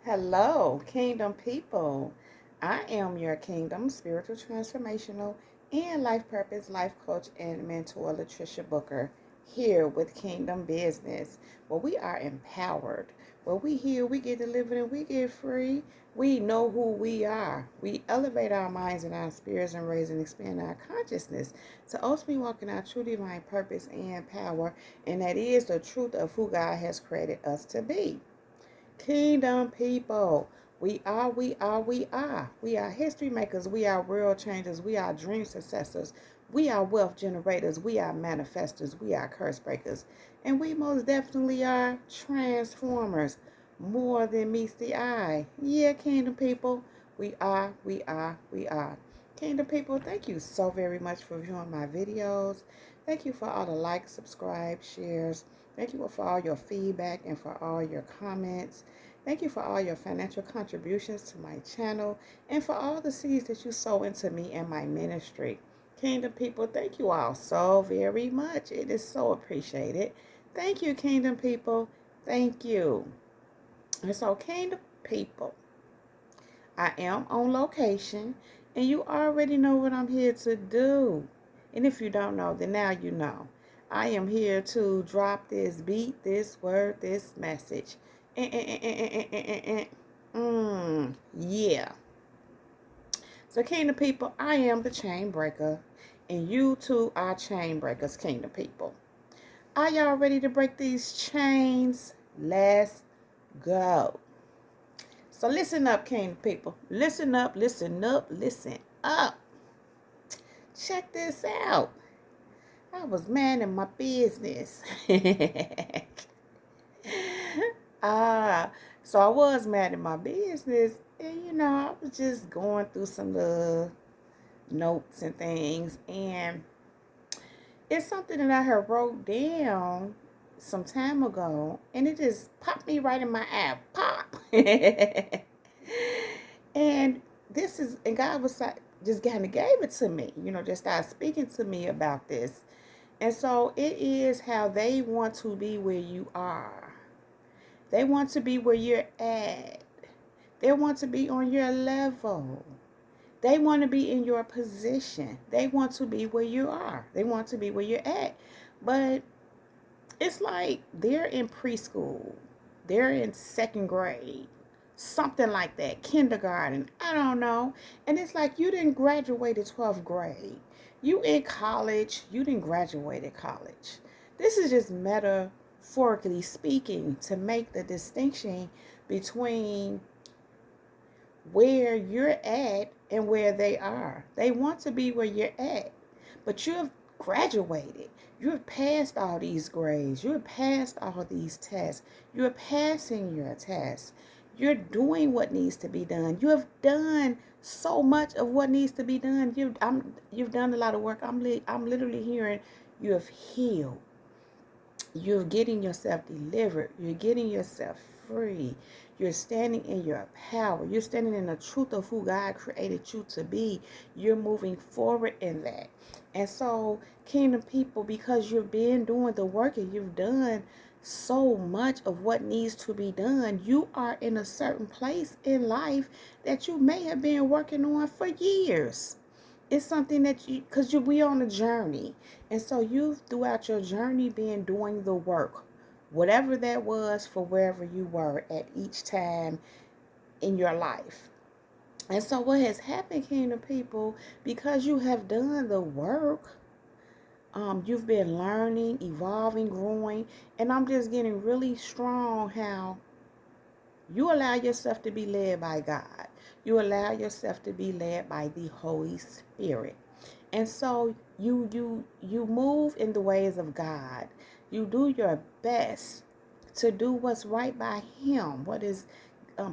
Hello, Kingdom people. I am your Kingdom Spiritual Transformational and Life Purpose Life Coach and Mentor, Latricia Booker, here with Kingdom Business, where we are empowered, where we heal, we get delivered, and we get free. We know who we are. We elevate our minds and our spirits and raise and expand our consciousness to ultimately walk in our true divine purpose and power, and that is the truth of who God has created us to be. Kingdom people, we are. We are history makers. We are world changers. We are dream successors. We are wealth generators. We are manifestors. We are curse breakers. And we most definitely are transformers. More than meets the eye. Yeah, kingdom people. We are. Kingdom people, thank you so very much for viewing my videos. Thank you for all the likes, subscribe, shares. Thank you for all your feedback and for all your comments. Thank you for all your financial contributions to my channel and for all the seeds that you sow into me and my ministry. Kingdom people, thank you all so very much. It is so appreciated. Thank you, Kingdom people. Thank you. And so, Kingdom people, I am on location and you already know what I'm here to do. And if you don't know, then now you know. I am here to drop this beat, this word, this message. Yeah. So, Kingdom people, I am the chain breaker, and you too are chain breakers, Kingdom people. Are y'all ready to break these chains? Let's go. So, listen up, Kingdom people. Listen up, listen up, listen up. Check this out. I was minding my business. Ah, so I was mad at my business, and I was just going through some little notes and things, and it's something that I had wrote down some time ago, and it just popped me right in my eye. Pop. And and God was like, just kind of gave it to me, just started speaking to me about this. And so it is how they want to be where you are. They want to be where you're at. They want to be on your level. They want to be in your position. They want to be where you are. They want to be where you're at. But it's like they're in preschool. They're in second grade. Something like that. Kindergarten. I don't know. And it's like you didn't graduate in 12th grade. You in college. You didn't graduate at college. This is just metaphorically speaking to make the distinction between where you're at and where they are. They want to be where you're at, but you have graduated. You're past all these grades. You're past all these tests. You're passing your tests. You're doing what needs to be done. You have done so much of what needs to be done. You've done a lot of work. I'm literally hearing you have healed. You're getting yourself delivered. You're getting yourself free. You're standing in your power. You're standing in the truth of who God created you to be. You're moving forward in that. And so, kingdom people, because you've been doing the work and you've done so much of what needs to be done, you are in a certain place in life that you may have been working on for years. It's something that because we on a journey. And so you've throughout your journey been doing the work, whatever that was for wherever you were at each time in your life. And so what has happened, kingdom people, because you have done the work, you've been learning, evolving, growing, and I'm just getting really strong how you allow yourself to be led by God. You allow yourself to be led by the Holy Spirit. And so you move in the ways of God. You do your best to do what's right by him, what is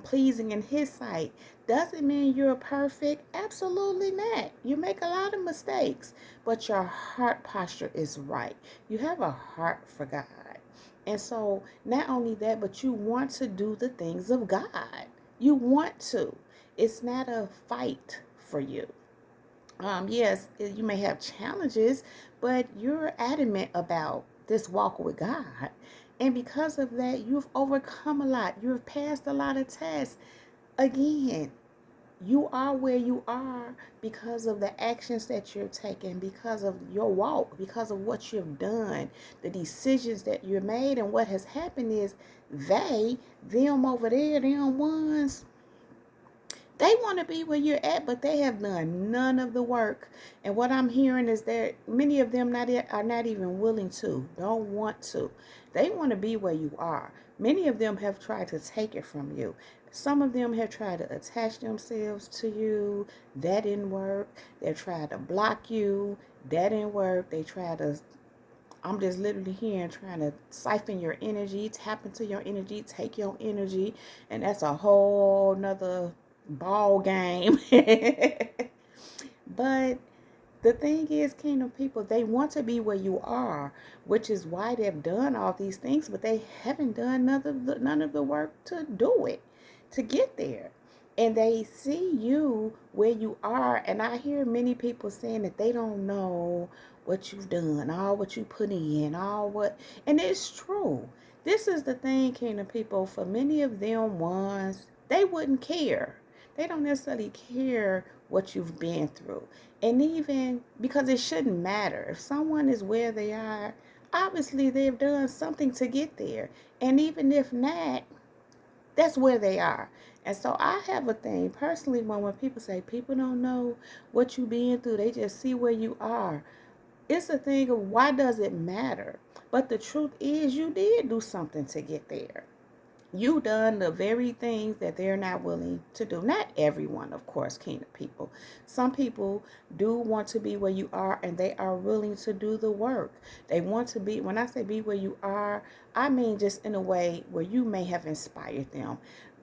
pleasing in his sight. Doesn't mean you're perfect. Absolutely not. You make a lot of mistakes, but your heart posture is right. You have a heart for God. And so not only that, but you want to do the things of God. You want to. It's not a fight for you. Yes, you may have challenges, but you're adamant about this walk with God. And because of that, you've overcome a lot. You've passed a lot of tests. Again, you are where you are because of the actions that you're taking, because of your walk, because of what you've done, the decisions that you made. And what has happened is them over there, them ones, they want to be where you're at, but they have done none of the work. And what I'm hearing is that many of them are not even willing to, don't want to. They want to be where you are. Many of them have tried to take it from you. Some of them have tried to attach themselves to you. That didn't work. They tried to block you. That didn't work. They tried to, I'm just literally here trying to siphon your energy, tap into your energy, take your energy. And that's a whole nother ball game. But the thing is, kingdom people, they want to be where you are, which is why they've done all these things, but they haven't done none of the work to do it, to get there. And they see you where you are. And I hear many people saying that they don't know what you've done, all what you put in, all what, and it's true. This is the thing, kingdom people, for many of them ones, they wouldn't care. They don't necessarily care what you've been through. And even because it shouldn't matter. If someone is where they are, obviously they've done something to get there. And even if not, that's where they are. And so I have a thing personally when people say people don't know what you've been through, they just see where you are. It's a thing of why does it matter? But the truth is you did do something to get there. You done the very things that they're not willing to do. Not everyone, of course, kingdom people. Some people do want to be where you are, and they are willing to do the work. They want to be, when I say be where you are, I mean just in a way where you may have inspired them.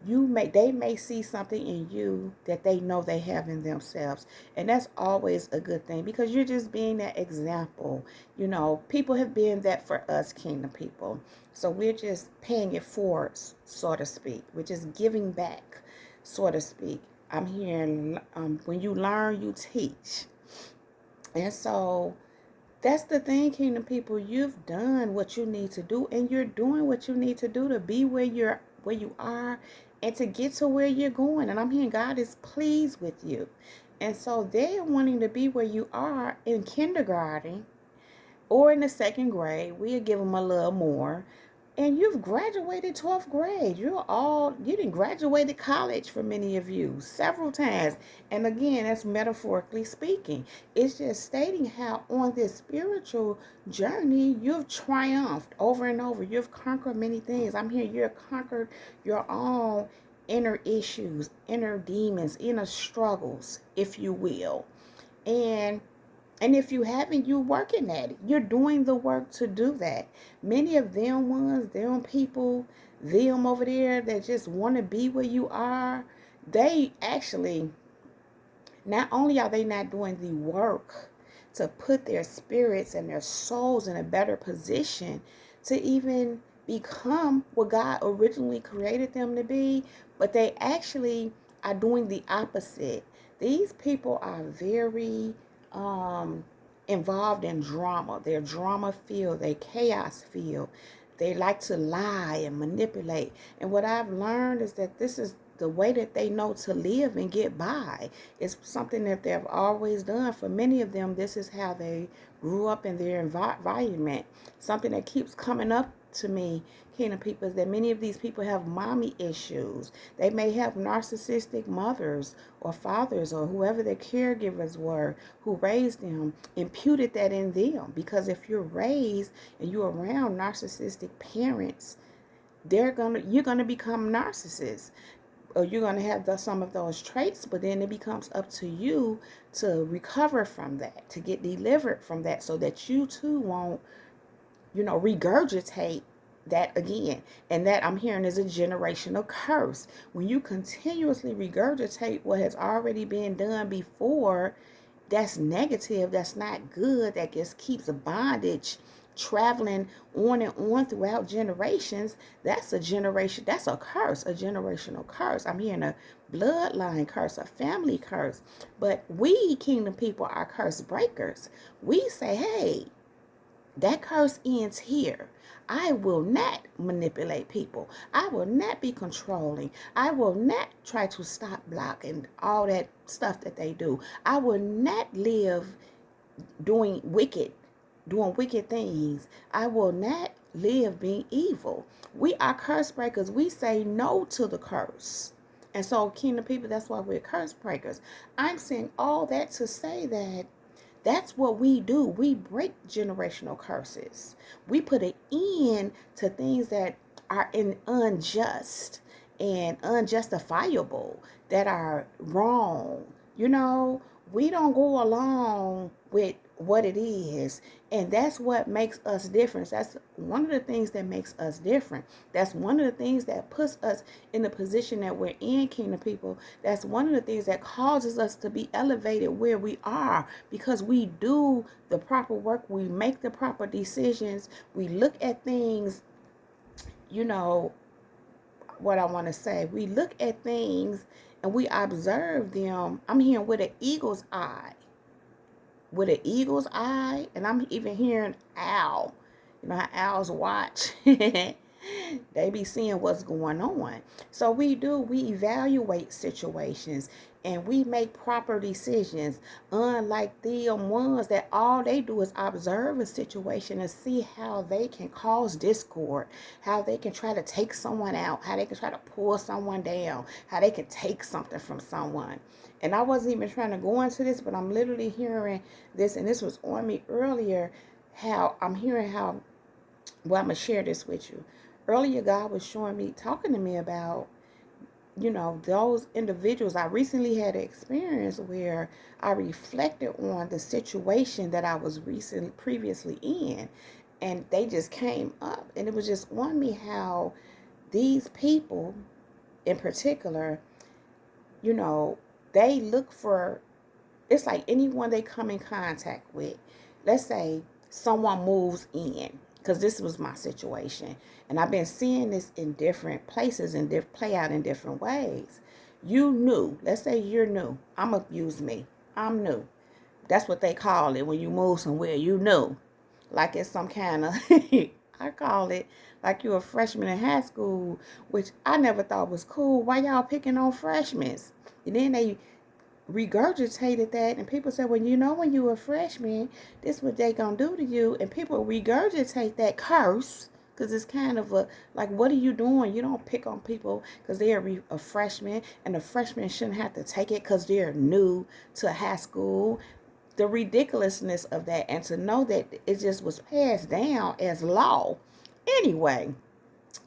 They may see something in you that they know they have in themselves. And that's always a good thing because you're just being that example. You know, people have been that for us, kingdom people. So we're just paying it forward, so to speak. We're just giving back, so to speak. I'm hearing when you learn, you teach. And so that's the thing, kingdom people. You've done what you need to do, and you're doing what you need to do to be where you are and to get to where you're going. And I'm hearing God is pleased with you. And so they're wanting to be where you are in kindergarten or in the second grade. We'll give them a little more. And you've graduated 12th grade. You didn't graduated college for many of you several times. And again, that's metaphorically speaking. It's just stating how on this spiritual journey, you've triumphed over and over. You've conquered many things. I'm here, you've conquered your own inner issues, inner demons, inner struggles, if you will. And if you haven't, you're working at it. You're doing the work to do that. Many of them people, them over there that just want to be where you are, they actually, not only are they not doing the work to put their spirits and their souls in a better position to even become what God originally created them to be, but they actually are doing the opposite. These people are very involved in drama. They're drama filled. They chaos filled. They like to lie and manipulate. And what I've learned is that this is the way that they know to live and get by. It's something that they've always done. For many of them, this is how they grew up in their environment. Something that keeps coming up to me, kingdom people, is that many of these people have mommy issues. They may have narcissistic mothers or fathers or whoever their caregivers were who raised them, imputed that in them. Because if you're raised and you're around narcissistic parents, you're gonna become narcissists. Or you're going to have some of those traits, but then it becomes up to you to recover from that, to get delivered from that, so that you too won't, regurgitate that again. And that, I'm hearing, is a generational curse. When you continuously regurgitate what has already been done before, that's negative, that's not good, that just keeps a bondage traveling on and on throughout generations. That's a curse, a generational curse. I'm hearing a bloodline curse, a family curse. But we, kingdom people, are curse breakers. We say, hey, That curse ends here. I will not manipulate people. I will not be controlling. I will not try to stop, block, and all that stuff that they do. I will not live doing wicked things. I will not live being evil. We are curse breakers. We say no to the curse. And so, kingdom people, that's why we're curse breakers. I'm saying all that to say that that's what we do. We break generational curses. We put an end to things that are unjust and unjustifiable, that are wrong. You know, we don't go along with what it is. And that's what makes us different. That's one of the things that makes us different. That's one of the things that puts us in the position that we're in, kingdom people. That's one of the things that causes us to be elevated where we are, because we do the proper work. We make the proper decisions. We look at things, you know, what I want to say. We look at things and we observe them. I'm hearing with an eagle's eye. With an eagle's eye. And I'm even hearing owl. You know how owls watch? They be seeing what's going on. So we evaluate situations and we make proper decisions, unlike the ones that all they do is observe a situation and see how they can cause discord, how they can try to take someone out, how they can try to pull someone down, how they can take something from someone. And I wasn't even trying to go into this, but I'm literally hearing this, and this was on me earlier, how I'm hearing how, well, I'm going to share this with you. Earlier, God was showing me, talking to me about, you know, those individuals. I recently had an experience where I reflected on the situation that I was previously in, and they just came up, and it was just on me how these people in particular, you know, they look for, it's like anyone they come in contact with. Let's say someone moves in, because this was my situation, and I've been seeing this in different places and play out in different ways. You new, let's say you're new. I'm gonna use me. I'm new. That's what they call it when you move somewhere. You new, like it's some kind of I call it like you're a freshman in high school, which I never thought was cool. Why y'all picking on freshmen? And then they regurgitated that, and people said, well, you know, when you a freshman, this what they gonna do to you. And people regurgitate that curse, because it's kind of a, like, what are you doing? You don't pick on people because they're a freshman, and the freshmen shouldn't have to take it because they're new to high school. The ridiculousness of that, and to know that it just was passed down as law. Anyway,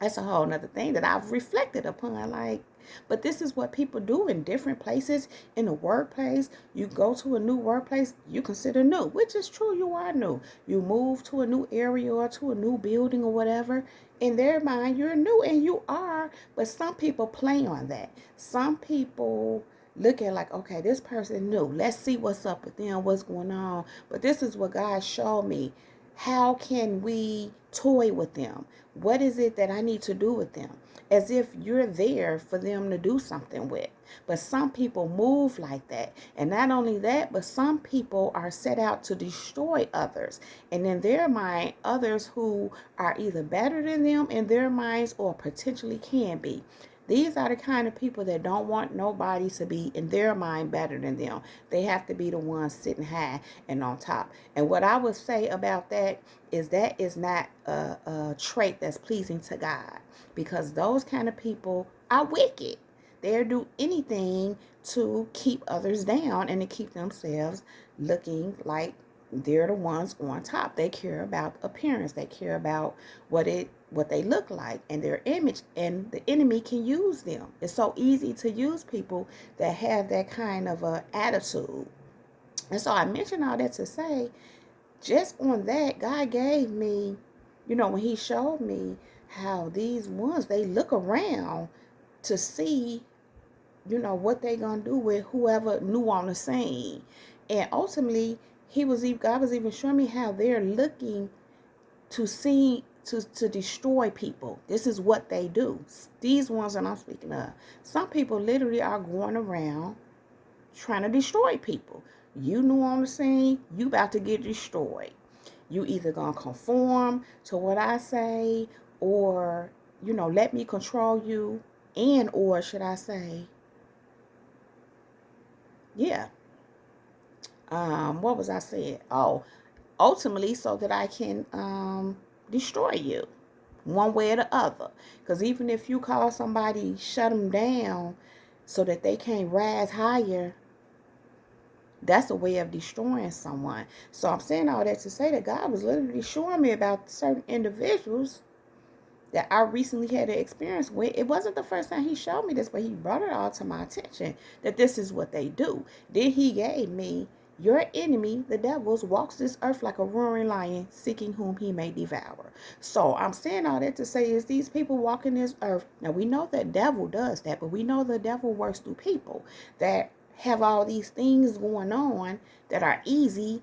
that's a whole nother thing that I've reflected upon. Like, but this is what people do in different places. In the workplace, you go to a new workplace, you consider new, which is true, you are new. You move to a new area or to a new building or whatever. In their mind, you're new, and you are. But some people play on that. Some people look at like, okay, this person new. Let's see what's up with them, what's going on. But this is what God showed me. How can we toy with them? What is it that I need to do with them? As if you're there for them to do something with. But some people move like that. And not only that, but some people are set out to destroy others. And in their mind, others who are either better than them in their minds or potentially can be. These are the kind of people that don't want nobody to be, in their mind, better than them. They have to be the ones sitting high and on top. And what I would say about that is not a trait that's pleasing to God, because those kind of people are wicked. They'll do anything to keep others down and to keep themselves looking like they're the ones on top. They care about appearance. They care about what they look like and their image, and the enemy can use them. It's so easy to use people that have that kind of a attitude. And so I mentioned all that to say, just on that, God gave me, you know, when he showed me how these ones, they look around to see, you know, what they gonna do with whoever new on the scene. And ultimately, God was even showing me how they're looking to see, to destroy people. This is what they do. These ones that I'm speaking of. Some people literally are going around trying to destroy people. You new on the scene, you about to get destroyed. You either gonna conform to what I say, or let me control you, and or should I say, yeah. What was I saying? Oh, ultimately, so that I can destroy you one way or the other. Because even if you call somebody, shut them down so that they can't rise higher, that's a way of destroying someone. So I'm saying all that to say that God was literally showing me about certain individuals that I recently had an experience with. It wasn't the first time he showed me this, but he brought it all to my attention that this is what they do. Then he gave me, your enemy, the devil, walks this earth like a roaring lion, seeking whom he may devour. So I'm saying all that to say is these people walking this earth. Now we know that devil does that, but we know the devil works through people that have all these things going on that are easy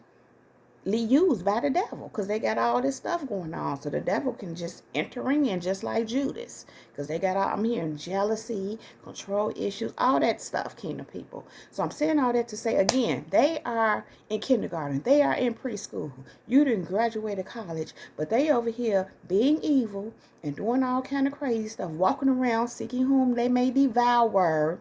used by the devil, because they got all this stuff going on, so the devil can just enter in just like Judas, because they got all, I'm hearing jealousy, control issues, all that stuff, kingdom people. So I'm saying all that to say, again, they are in kindergarten, they are in preschool, you didn't graduate college, but they over here being evil and doing all kind of crazy stuff, walking around seeking whom they may devour,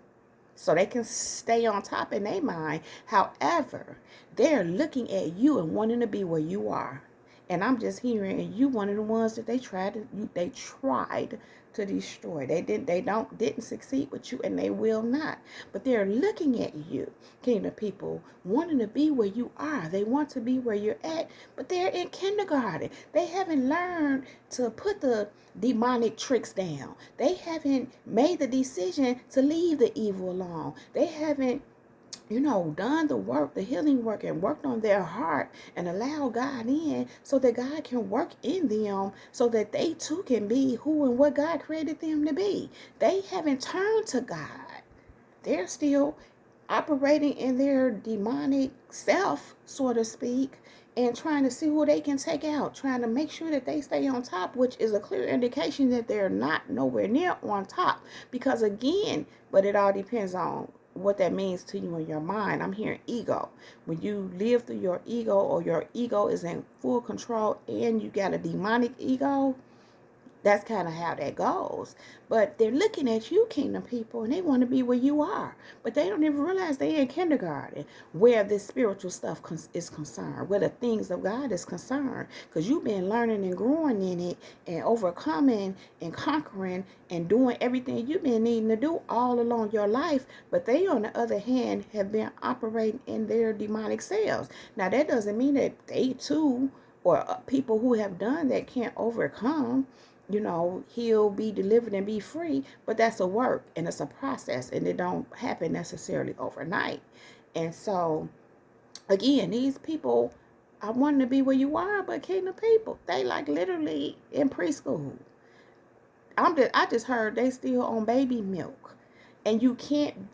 so they can stay on top in their mind. However, they're looking at you and wanting to be where you are. And I'm just hearing you one of the ones that they tried to destroy. They didn't succeed with you, and they will not. But they're looking at you, kingdom people, wanting to be where you are. They want to be where you're at, but they're in kindergarten. They haven't learned to put the demonic tricks down. They haven't made the decision to leave the evil alone. They haven't done the work, the healing work, and worked on their heart and allow God in so that God can work in them so that they too can be who and what God created them to be. They haven't turned to God. They're still operating in their demonic self, so to speak, and trying to see who they can take out, trying to make sure that they stay on top, which is a clear indication that they're not nowhere near on top. Because again, but it all depends on what that means to you in your mind. I'm hearing ego. When you live through your ego, or your ego is in full control and you got a demonic ego, that's kind of how that goes. But they're looking at you, kingdom people, and they want to be where you are. But they don't even realize they're in kindergarten where this spiritual stuff is concerned, where the things of God is concerned. Because you've been learning and growing in it and overcoming and conquering and doing everything you've been needing to do all along your life. But they, on the other hand, have been operating in their demonic selves. Now, that doesn't mean that they too, or people who have done that, can't overcome, heal, be delivered, and be free. But that's a work, and it's a process, and it don't happen necessarily overnight. And so, again, these people, I want to be where you are, but kingdom people, they like literally in preschool. I just heard they still on baby milk. And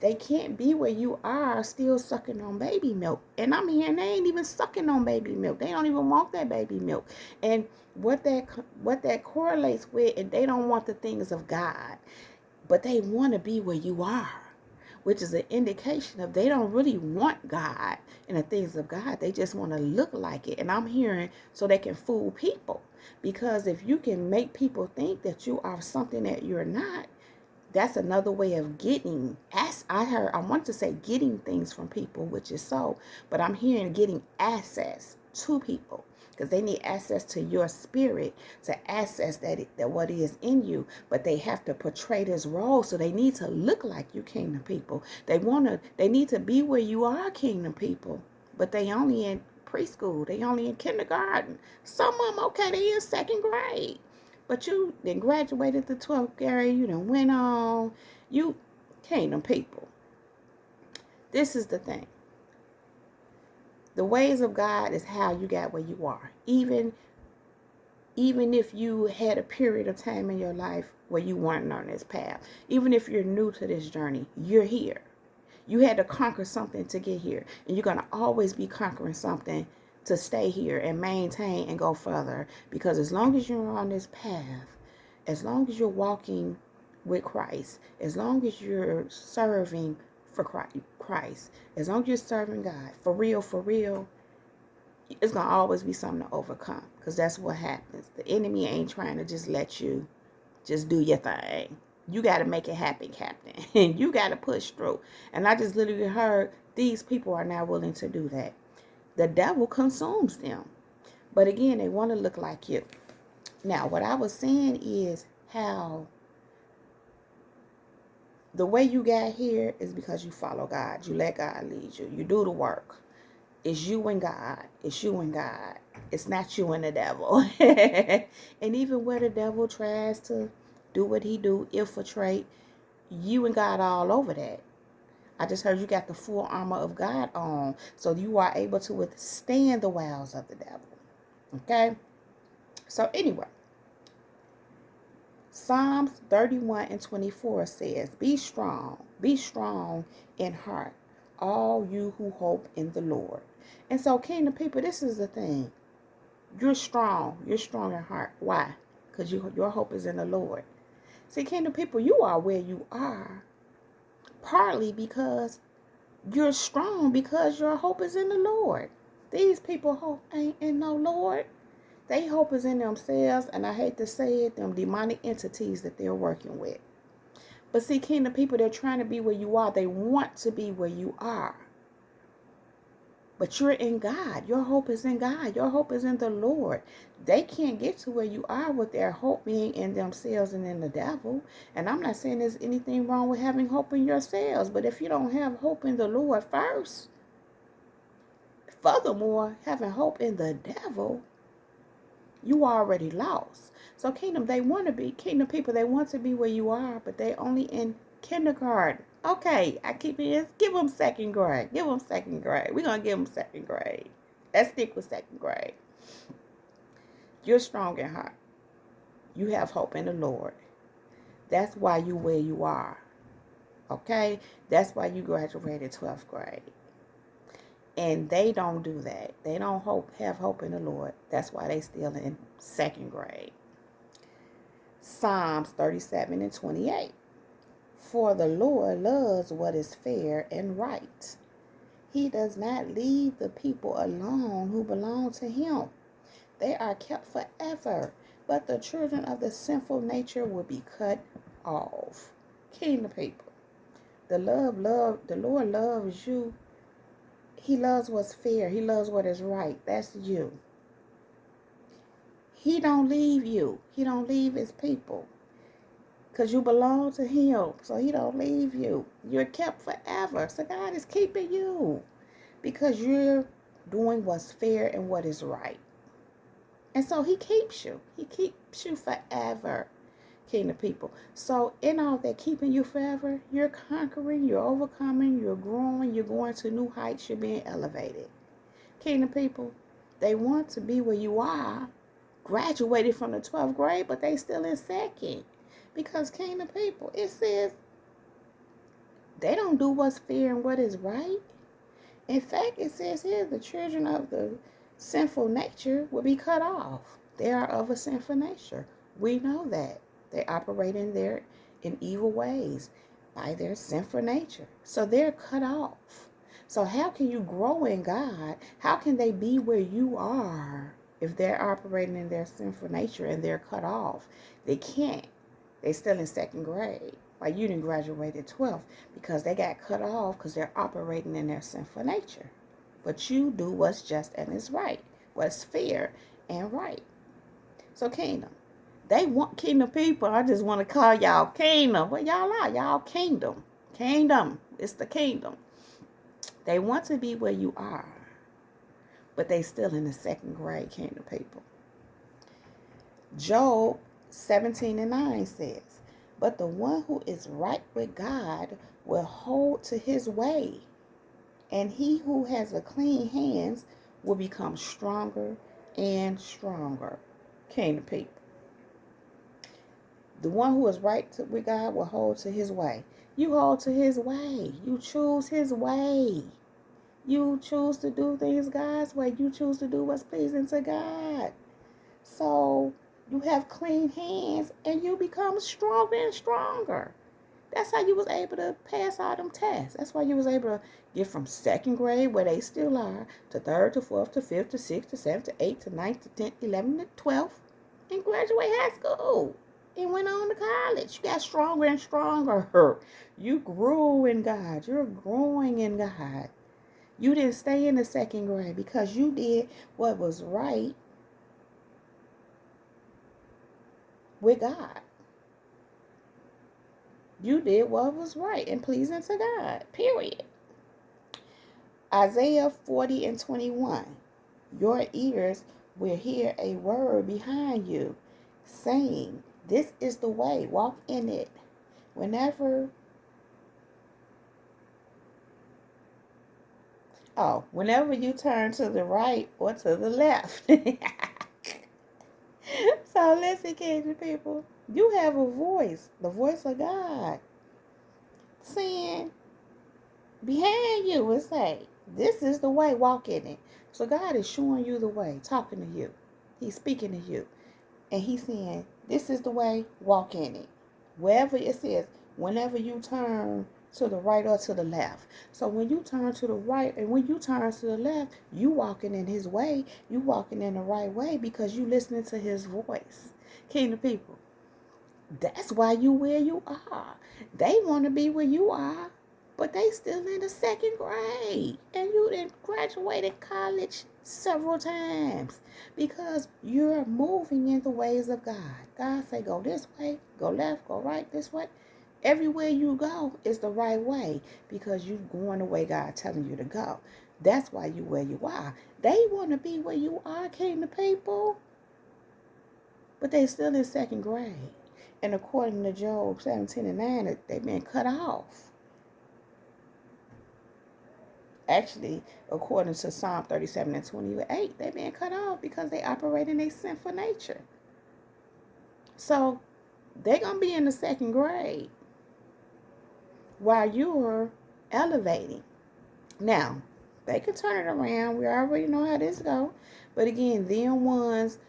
they can't be where you are still sucking on baby milk. And I'm hearing they ain't even sucking on baby milk. They don't even want that baby milk. And what that correlates with, and they don't want the things of God, but they want to be where you are, which is an indication of they don't really want God and the things of God. They just want to look like it. And I'm hearing so they can fool people. Because if you can make people think that you are something that you're not, that's another way of getting, as I want to say getting things from people, which is so, but I'm hearing getting access to people, because they need access to your spirit, to access that what is in you. But they have to portray this role, so they need to look like you, kingdom people. They need to be where you are, kingdom people. But they only in preschool, they only in kindergarten. Some of them, okay, they in second grade. But you then graduated the 12th grade, you done went on, you kingdom people. This is the thing. The ways of God is how you got where you are. Even if you had a period of time in your life where you weren't on this path, even if you're new to this journey, you're here. You had to conquer something to get here. And you're going to always be conquering something to stay here and maintain and go further. Because as long as you're on this path, as long as you're walking with Christ, as long as you're serving for Christ, as long as you're serving God, for real, it's going to always be something to overcome, because that's what happens. The enemy ain't trying to just let you just do your thing. You got to make it happen, Captain. You got to push through. And I just literally heard these people are not willing to do that. The devil consumes them. But again, they want to look like you. Now, what I was saying is how the way you got here is because you follow God. You let God lead you. You do the work. It's you and God. It's you and God. It's not you and the devil. And even where the devil tries to do what he do, infiltrate, you and God all over that. I just heard you got the full armor of God on, so you are able to withstand the wiles of the devil. Okay? So anyway, Psalms 31:24 says, be strong in heart, all you who hope in the Lord. And so, kingdom people, this is the thing. You're strong in heart. Why? Because your hope is in the Lord. See, kingdom people, you are where you are partly because you're strong, because your hope is in the Lord. These people hope ain't in no Lord. They hope is in themselves, and I hate to say it, them demonic entities that they're working with. But see, kingdom people, they're trying to be where you are. They want to be where you are. But you're in God. Your hope is in God. Your hope is in the Lord. They can't get to where you are with their hope being in themselves and in the devil. And I'm not saying there's anything wrong with having hope in yourselves. But if you don't have hope in the Lord first, furthermore, having hope in the devil, you already lost. So kingdom people, they want to be where you are, but they only in kindergarten. Okay, I keep it, give them second grade. We're going to give them second grade. Let's stick with second grade. You're strong in heart. You have hope in the Lord. That's why you where you are. Okay? That's why you graduated 12th grade. And they don't do that. They don't have hope in the Lord. That's why they still in second grade. Psalms 37:28. For the Lord loves what is fair and right. He does not leave the people alone who belong to him. They are kept forever, but the children of the sinful nature will be cut off. Kingdom people. The Lord loves you. He loves what's fair. He loves what is right. That's you. He don't leave you. He don't leave his people. Because you belong to him. So he don't leave you. You're kept forever. So God is keeping you. Because you're doing what's fair and what is right. And so he keeps you. He keeps you forever. Kingdom people. So in all that keeping you forever, you're conquering, you're overcoming, you're growing, you're going to new heights, you're being elevated. Kingdom people, they want to be where you are, graduated from the 12th grade, but they still in second. Because kingdom people, it says they don't do what's fair and what is right. In fact, it says here the children of the sinful nature will be cut off. They are of a sinful nature. We know that. They operate in evil ways by their sinful nature. So they're cut off. So how can you grow in God? How can they be where you are if they're operating in their sinful nature and they're cut off? They can't. They're still in second grade. Why you didn't graduate at 12th? Because they got cut off because they're operating in their sinful nature. But you do what's just and is right, what's fair and right. So kingdom. They want kingdom people. I just want to call y'all kingdom. Well, y'all are. Y'all kingdom. Kingdom. It's the kingdom. They want to be where you are. But they still in the second grade, kingdom people. Job 17:9 says, but the one who is right with God will hold to his way. And he who has a clean hands will become stronger and stronger. Kingdom people. The one who is right with God will hold to his way. You hold to his way. You choose his way. You choose to do things God's way. You choose to do what's pleasing to God. So you have clean hands and you become stronger and stronger. That's how you was able to pass all them tests. That's why you was able to get from second grade, where they still are, to third, to fourth, to fifth, to sixth, to seventh, to eighth, to ninth, to 10th, 11th, to 12th, and graduate high school. And went on to college. You got stronger and stronger. You grew in God. You're growing in God. You didn't stay in the second grade because you did what was right with God. You did what was right and pleasing to God. Period. Isaiah 40 and 21. Your ears will hear a word behind you saying, this is the way, walk in it. Whenever you turn to the right or to the left. So listen, Cajun people, you have a voice, the voice of God, saying behind you and say, this is the way, walk in it. So God is showing you the way, talking to you. He's speaking to you. And he's saying, this is the way, walk in it. Wherever it says, whenever you turn to the right or to the left. So when you turn to the right and when you turn to the left, you walking in his way. You walking in the right way because you listening to his voice. Kingdom people, that's why you where you are. They want to be where you are, but they still in the second grade. And you done graduated college several times because you're moving in the ways of God. God say go this way, go left, go right, this way. Everywhere you go is the right way because you're going the way God telling you to go. That's why you where you are. They want to be where you are, kingdom people, but they still in second grade. And according to Job 17 and 9, they've been cut off. Actually, according to Psalm 37 and 28, they've been cut off because they operate in a sinful nature. So they're going to be in the second grade while you're elevating. Now, they can turn it around. We already know how this goes. But again, them ones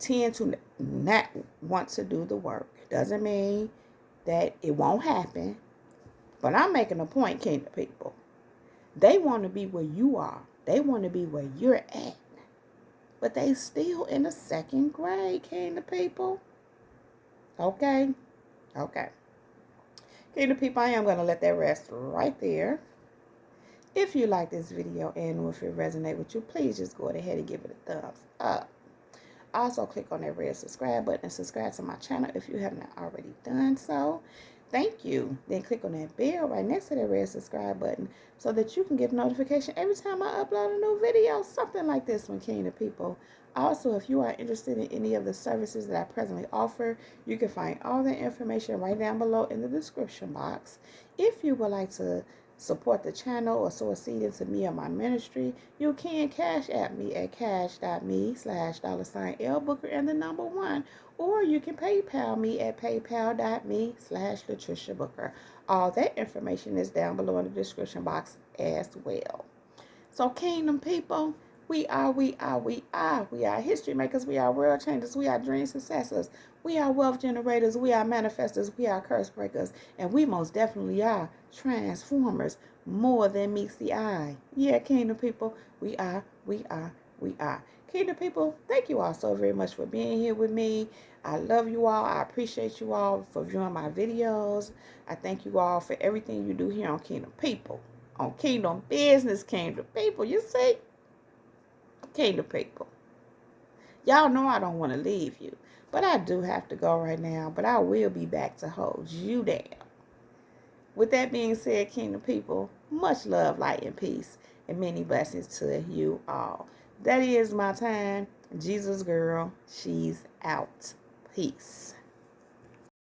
tend to not want to do the work. Doesn't mean that it won't happen. But I'm making a point, kingdom people. They want to be where you are. They want to be where you're at. But they still in the second grade, kingdom people. Okay? Okay. Kingdom people, I am going to let that rest right there. If you like this video and if it resonates with you, please just go ahead and give it a thumbs up. Also, click on that red subscribe button and subscribe to my channel if you have not already done so. Thank you. Then click on that bell right next to that red subscribe button so that you can get notification every time I upload a new video, something like this one, kingdom people. Also, if you are interested in any of the services that I presently offer, you can find all the information right down below in the description box. If you would like to support the channel or sow a seed into me or my ministry, you can cash at me at cash.me/$L Booker and the number 1. Or you can PayPal me at paypal.me/Latricia Booker. All that information is down below in the description box as well. So kingdom people, we are history makers. We are world changers. We are dream successors. We are wealth generators. We are manifestors. We are curse breakers. And we most definitely are transformers more than meets the eye. Yeah, kingdom people, we are. Kingdom people, thank you all so very much for being here with me. I love you all. I appreciate you all for viewing my videos. I thank you all for everything you do here on Kingdom People. On Kingdom Business, Kingdom People. You see? Kingdom People. Y'all know I don't want to leave you. But I do have to go right now. But I will be back to hold you down. With that being said, Kingdom People, much love, light, and peace. And many blessings to you all. That is my time. Jesus girl, she's out. Peace.